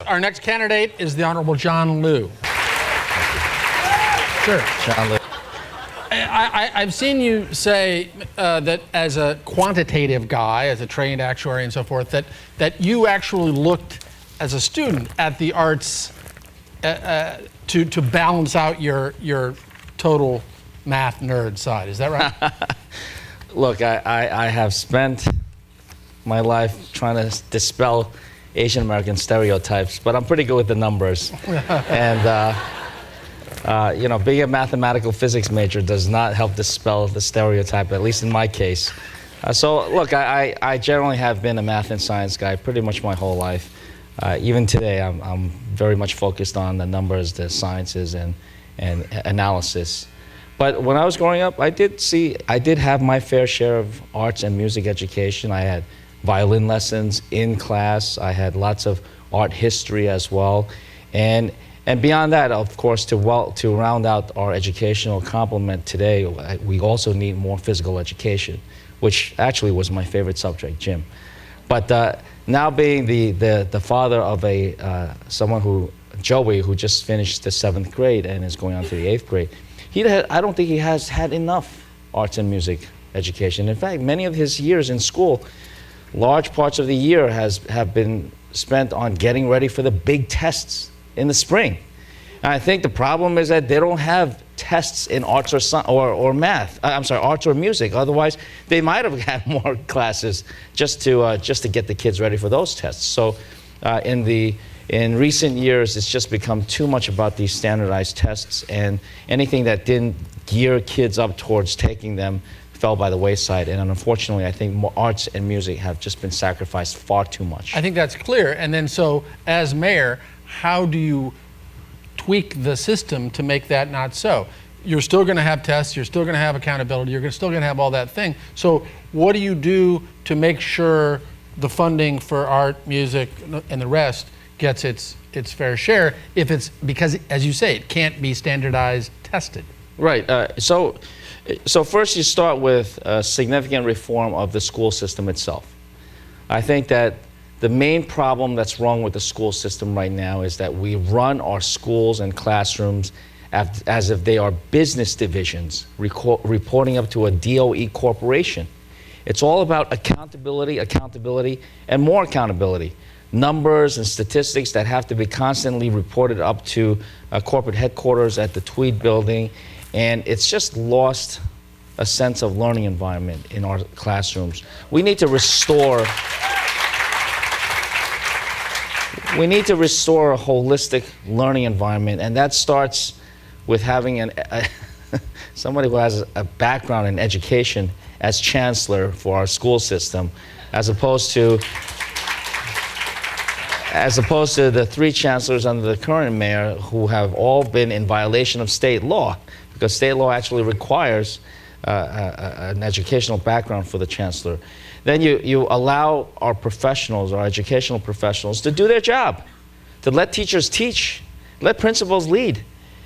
Our next candidate is the Honorable John Liu. Sure. John Liu. I've seen you say that as a quantitative guy, as a trained actuary and so forth, that you actually looked as a student at the arts to balance out your total math nerd side. Is that right? Look, I have spent my life trying to dispel Asian American stereotypes, but I'm pretty good with the numbers. And you know, being a mathematical physics major does not help dispel the stereotype, at least in my case. So look, I generally have been a math and science guy pretty much my whole life. Even today, I'm very much focused on the numbers, the sciences, and analysis. But when I was growing up, I did have my fair share of arts and music education. I had violin lessons in class. I had lots of art history as well. And beyond that, of course, to round out our educational complement today, we also need more physical education, which actually was my favorite subject, gym. But now being the father of Joey, who just finished the 7th grade and is going on to the 8th grade, I don't think he has had enough arts and music education. In fact, many of his years in school, large parts of the year have been spent on getting ready for the big tests in the spring. And I think the problem is that they don't have tests in arts or math. I'm sorry, arts or music. Otherwise, they might have had more classes just to get the kids ready for those tests. So, in recent years, it's just become too much about these standardized tests, and anything that didn't gear kids up towards taking them fell by the wayside. And unfortunately, I think arts and music have just been sacrificed far too much. I think that's clear. And then so, as mayor, how do you tweak the system to make that not so? You're still going to have tests, you're still going to have accountability, you're still going to have all that thing. So what do you do to make sure the funding for art, music, and the rest gets its fair share, if it's, because as you say, it can't be standardized tested? Right. So first you start with a significant reform of the school system itself. I think that the main problem that's wrong with the school system right now is that we run our schools and classrooms as if they are business divisions reporting up to a DOE corporation. It's all about accountability, and more accountability. Numbers and statistics that have to be constantly reported up to corporate headquarters at the Tweed building, and it's just lost a sense of learning environment in our classrooms. We need to restore a holistic learning environment, and that starts with having somebody who has a background in education as chancellor for our school system, as opposed to the 3 chancellors under the current mayor who have all been in violation of state law, because state law actually requires an educational background for the chancellor. Then you allow our professionals, our educational professionals, to do their job, to let teachers teach, let principals lead,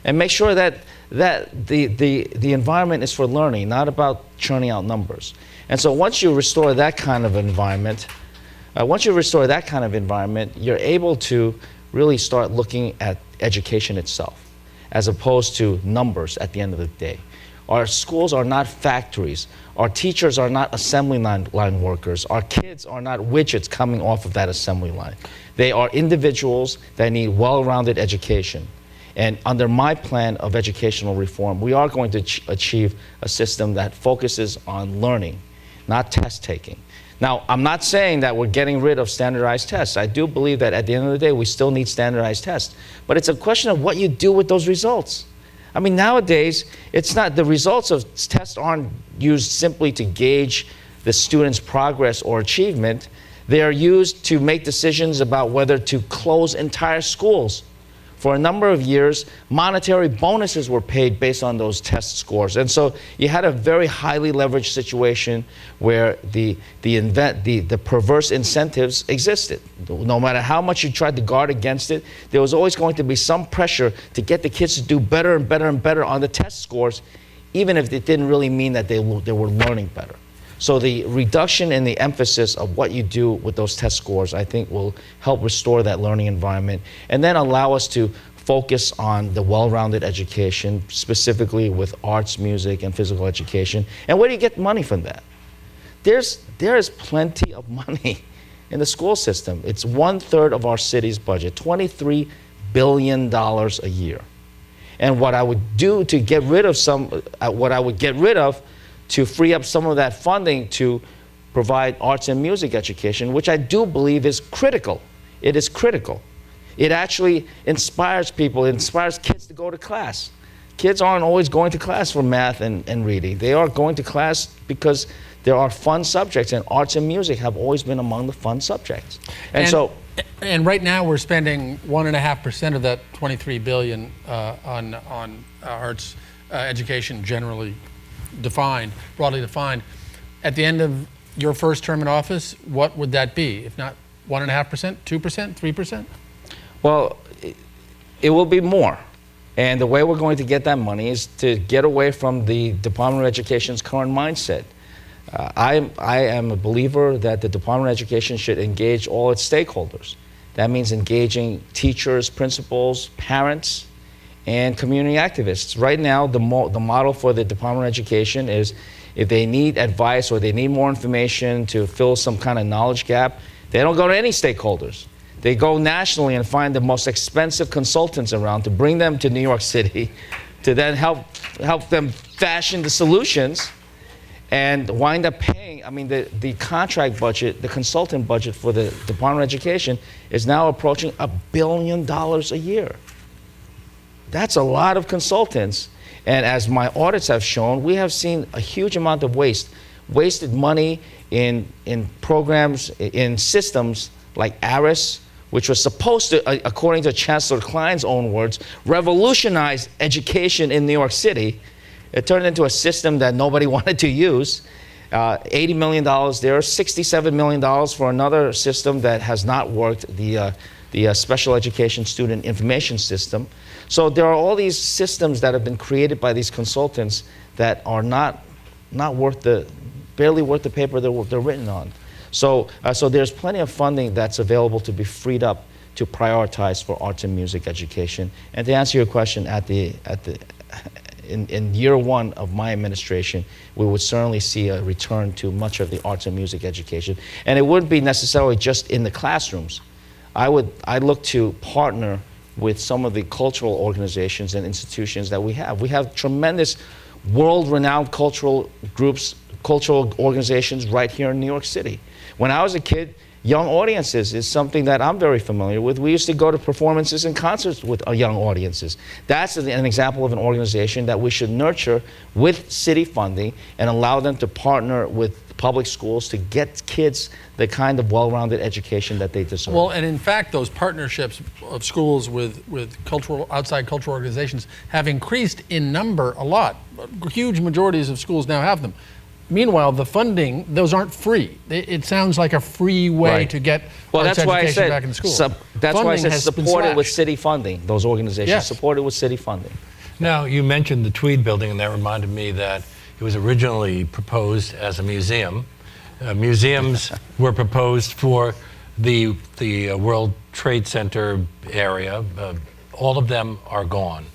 and make sure that the environment is for learning, not about churning out numbers. And so once you restore that kind of environment, you're able to really start looking at education itself, as opposed to numbers at the end of the day. Our schools are not factories. Our teachers are not assembly line workers. Our kids are not widgets coming off of that assembly line. They are individuals that need well-rounded education. And under my plan of educational reform, we are going to achieve a system that focuses on learning, not test taking. Now, I'm not saying that we're getting rid of standardized tests. I do believe that at the end of the day, we still need standardized tests. But it's a question of what you do with those results. I mean, nowadays, it's not, the results of tests aren't used simply to gauge the student's progress or achievement. They are used to make decisions about whether to close entire schools. For a number of years, monetary bonuses were paid based on those test scores. And so you had a very highly leveraged situation where the perverse incentives existed. No matter how much you tried to guard against it, there was always going to be some pressure to get the kids to do better and better and better on the test scores, even if it didn't really mean that they were learning better. So the reduction in the emphasis of what you do with those test scores, I think, will help restore that learning environment and then allow us to focus on the well-rounded education, specifically with arts, music, and physical education. And where do you get money from that? There is plenty of money in the school system. It's 1/3 of our city's budget, $23 billion a year. And what I would do to get rid of to free up some of that funding to provide arts and music education, which I do believe is critical. It is critical. It actually inspires people, it inspires kids to go to class. Kids aren't always going to class for math and reading. They are going to class because there are fun subjects, and arts and music have always been among the fun subjects. And right now we're spending 1.5% of that 23 billion on arts education, generally defined, broadly defined. At the end of your first term in office, what would that be? If not 1.5%, 2%, 3%? Well, it will be more. And the way we're going to get that money is to get away from the Department of Education's current mindset. I am a believer that the Department of Education should engage all its stakeholders. That means engaging teachers, principals, parents, and community activists. Right now, the model for the Department of Education is if they need advice or they need more information to fill some kind of knowledge gap, they don't go to any stakeholders. They go nationally and find the most expensive consultants around to bring them to New York City to then help them fashion the solutions and wind up paying. I mean, the contract budget, the consultant budget for the Department of Education is now approaching $1 billion a year. That's a lot of consultants. And as my audits have shown, we have seen a huge amount of wasted money in programs, in systems like ARIS, which was supposed to, according to Chancellor Klein's own words, revolutionize education in New York City. It turned into a system that nobody wanted to use. $80 million there, $67 million for another system that has not worked, the special education student information system. So there are all these systems that have been created by these consultants that are not barely worth the paper they're written on. So there's plenty of funding that's available to be freed up to prioritize for arts and music education. And to answer your question, in year one of my administration, we would certainly see a return to much of the arts and music education. And it wouldn't be necessarily just in the classrooms. I'd look to partner with some of the cultural organizations and institutions that we have. We have tremendous world-renowned cultural groups, cultural organizations right here in New York City. When I was a kid, young audiences is something that I'm very familiar with. We used to go to performances and concerts with young audiences. That's an example of an organization that we should nurture with city funding and allow them to partner with public schools to get kids the kind of well-rounded education that they deserve. Well, and in fact, those partnerships of schools with outside cultural organizations have increased in number a lot. Huge majorities of schools now have them. Meanwhile, the funding, those aren't free. It sounds like a free way to get arts education back in school. That's why I said supported with city funding, those organizations, supported with city funding. Now, you mentioned the Tweed building, and that reminded me that it was originally proposed as a museum. Museums were proposed for the World Trade Center area. All of them are gone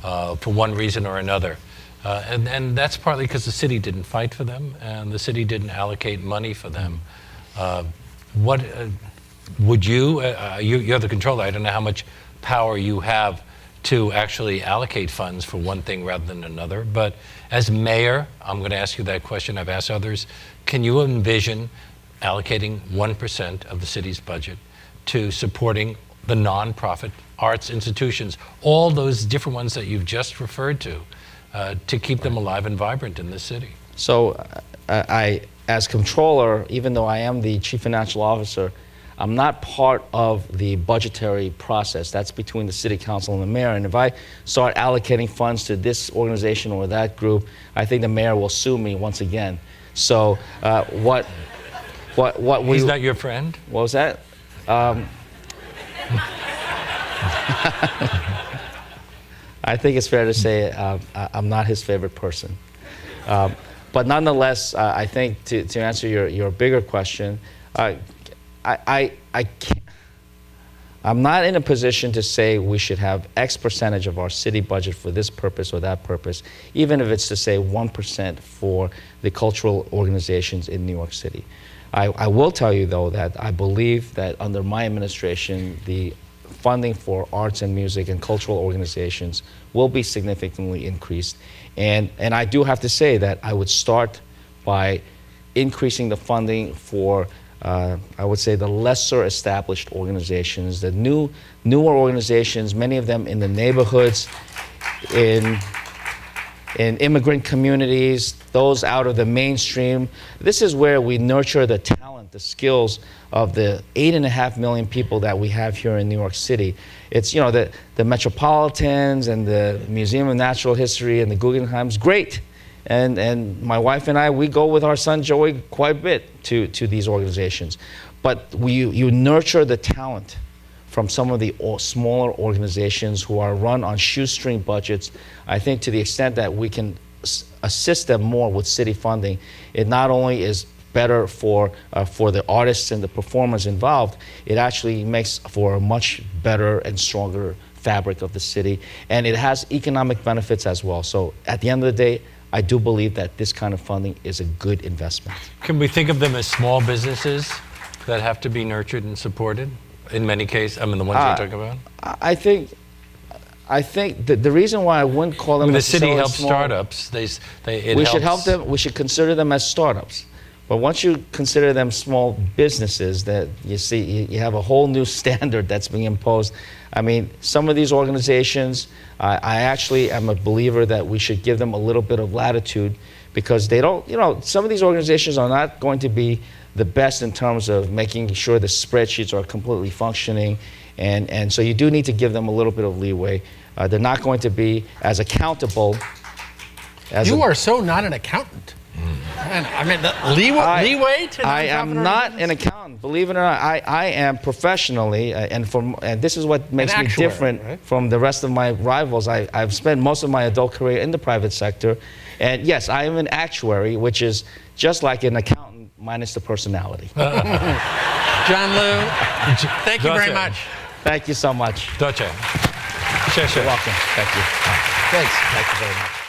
for one reason or another. And that's partly because the city didn't fight for them and the city didn't allocate money for them. What would you're the controller, I don't know how much power you have to actually allocate funds for one thing rather than another, but as mayor, I'm going to ask you that question, I've asked others, can you envision allocating 1% of the city's budget to supporting the nonprofit arts institutions, all those different ones that you've just referred to keep them alive and vibrant in this city? So I, as comptroller, even though I am the chief financial officer, I'm not part of the budgetary process. That's between the city council and the mayor. And if I start allocating funds to this organization or that group, I think the mayor will sue me once again. So what He's not your friend? What was that? I think it's fair to say I'm not his favorite person. But nonetheless, I think to answer your bigger question, I can't. I'm not in a position to say we should have X percentage of our city budget for this purpose or that purpose, even if it's to say 1% for the cultural organizations in New York City. I will tell you, though, that I believe that under my administration, the funding for arts and music and cultural organizations will be significantly increased. And I do have to say that I would start by increasing the funding for I would say the lesser established organizations, the newer organizations, many of them in the neighborhoods, in immigrant communities, those out of the mainstream. This is where we nurture the talent, the skills of the 8.5 million people that we have here in New York City. It's, you know, the Metropolitans and the Museum of Natural History and the Guggenheim's great. And my wife and I, we go with our son Joey quite a bit to these organizations. But you nurture the talent from some of the smaller organizations who are run on shoestring budgets. I think to the extent that we can assist them more with city funding, it not only is better for the artists and the performers involved, it actually makes for a much better and stronger fabric of the city. And it has economic benefits as well. So at the end of the day, I do believe that this kind of funding is a good investment. Can we think of them as small businesses that have to be nurtured and supported? In many cases, I mean, the ones you're talking about? I think the reason why I wouldn't call them the city helps small, startups. Should help them. We should consider them as startups. But once you consider them small businesses, that you see, you have a whole new standard that's being imposed. I mean, some of these organizations, I actually am a believer that we should give them a little bit of latitude, because they don't, you know, some of these organizations are not going to be the best in terms of making sure the spreadsheets are completely functioning. And so you do need to give them a little bit of leeway. They're not going to be as accountable as You are so not an accountant. And I mean, the leeway to I am not an accountant, believe it or not. I am professionally, and this is what makes me different, right, from the rest of my rivals. I've spent most of my adult career in the private sector, and yes, I am an actuary, which is just like an accountant minus the personality. John Liu, thank you very much. Thank you so much. Doce. You're welcome. Thank you. Thanks. Thank you very much.